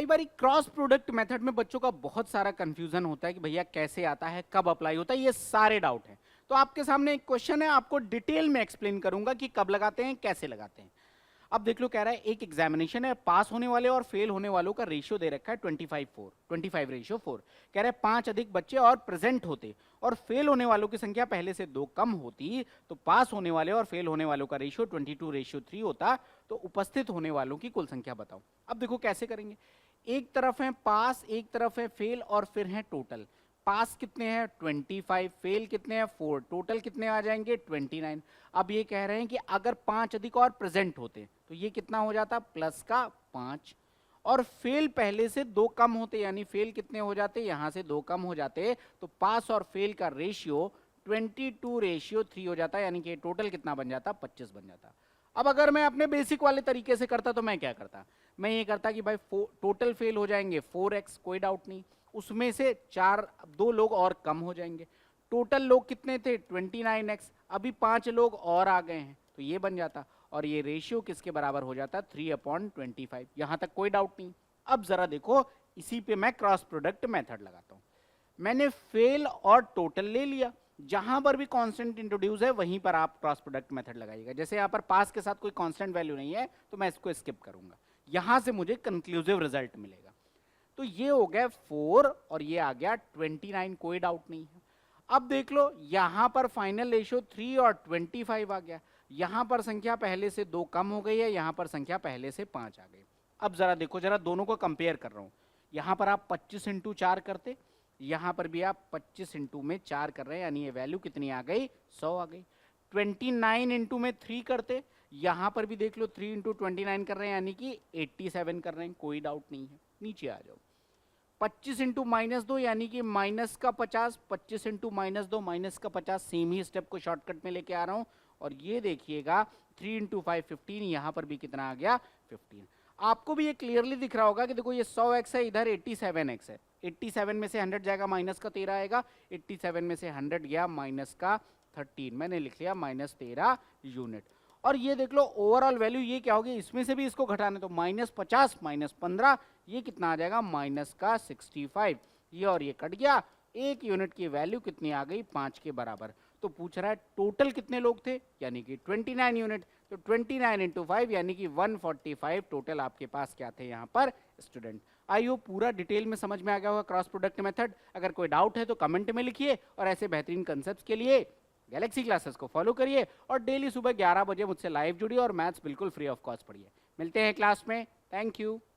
कई बार cross product method में बच्चों का बहुत सारा कंफ्यूजन होता है कि भैया कैसे आता है, कब अप्लाई होता है, ये सारे डाउट हैं। तो आपके सामने एक क्वेश्चन है, आपको डिटेल में एक्सप्लेन करूंगा कि कब लगाते हैं, कैसे लगाते हैं। अब देख लो, कह रहा है एक एग्जामिनेशन है, पास होने वाले और फेल होने वालों का रेशियो दे रखा है 25:4 कह रहा है 5 अधिक बच्चे और प्रेजेंट होते और फेल होने वालों की संख्या पहले से 2 कम होती तो पास होने वाले और फेल होने वालों का रेशियो 22:3 होता। तो उपस्थित होने वालों की कुल संख्या बताओ। अब देखो कैसे करेंगे। एक तरफ है पास, एक तरफ है फेल और फिर है टोटल। पास कितने हैं 25, फेल कितने हैं 4, टोटल कितने आ जाएंगे 29। अब ये कह रहे हैं कि अगर 5 अधिक और प्रेजेंट होते तो ये कितना हो जाता प्लस का 5, और फेल पहले से 2 कम होते, यानी फेल कितने हो जाते, यहां से 2 कम हो जाते, तो पास और फेल का रेशियो 22:3 हो जाता, यानी कि टोटल कितना बन जाता 25 बन जाता। अब अगर मैं अपने बेसिक वाले तरीके से करता तो मैं क्या करता, मैं ये करता कि भाई टोटल फेल हो जाएंगे 4x, कोई डाउट नहीं, उसमें से 2 लोग और कम हो जाएंगे। टोटल लोग कितने थे 29x, अभी 5 लोग और आ गए हैं तो ये बन जाता, और ये रेशियो किसके बराबर हो जाता 3/25। यहां तक कोई डाउट नहीं। अब जरा देखो, इसी पे मैं क्रॉस प्रोडक्ट मेथड लगाता हूं। मैंने फेल और टोटल ले लिया, जहां पर भी कांस्टेंट इंट्रोड्यूस है वहीं पर आप क्रॉस प्रोडक्ट मेथड लगाइएगा। जैसे यहां पर पास के साथ कोई कांस्टेंट वैल्यू नहीं है तो मैं इसको स्किप करूंगा, यहां से मुझे कंक्लूसिव रिजल्ट मिलेगा। तो ये हो गया 4 और ये आ गया 29, कोई डाउट नहीं है। अब देख लो, यहां पर फाइनल रेशियो 3 और 25 आ गया, यहां पर संख्या पहले से 2 कम हो गई है, यहां पर संख्या पहले से 5 आ गई। अब जरा देखो, जरा दोनों को कंपेयर कर रहा हूं। यहां पर आप 25 इंटू 4 करते, यहां पर भी आप 25 इंटू में 4 कर रहे हैं, यानी ये वैल्यू कितनी आ गई 100 आ गई। 29 इंटू में 3 करते, यहां पर भी देख लो 3 इंटू 29 कर रहे हैं, यानी कि 87 कर रहे हैं, कोई डाउट नहीं है। नीचे आ जाओ, 25 इंटू -2 यानी कि माइनस का 50, 25 इंटू -2 माइनस का 50, सेम ही स्टेप को शॉर्टकट में लेके आ रहा हूं। और ये देखिएगा 3 इंटू 5 15, यहां पर भी कितना आ गया 15। आपको भी ये क्लियरली दिख रहा होगा कि देखो ये 100x है, इधर 87x है, 87 में से 100 जाएगा माइनस का 13 आएगा, 87 में से 100 गया माइनस का 13, मैंने लिख लिया -13 यूनिट। और ये देख लो ओवरऑल वैल्यू ये क्या होगी, इसमें से भी इसको घटाने तो -50 -15, ये कितना आ जाएगा माइनस का 65। ये और ये कट गया, 1 यूनिट की वैल्यू कितनी आ गई 5 के बराबर। तो पूछ रहा है टोटल कितने लोग थे, यानी कि 29 यूनिट। तो 29 इंटू 5 यानी कि 145 टोटल आपके पास क्या थे यहाँ पर स्टूडेंट। आई होप पूरा डिटेल में समझ में आ गया होगा क्रॉस प्रोडक्ट मेथड। अगर कोई डाउट है तो कमेंट में लिखिए, और ऐसे बेहतरीन कंसेप्ट के लिए गैलेक्सी क्लासेस को फॉलो करिए और डेली सुबह 11 बजे मुझसे लाइव जुड़िए और मैथ्स बिल्कुल फ्री ऑफ कॉस्ट पढ़िए। मिलते हैं क्लास में, थैंक यू।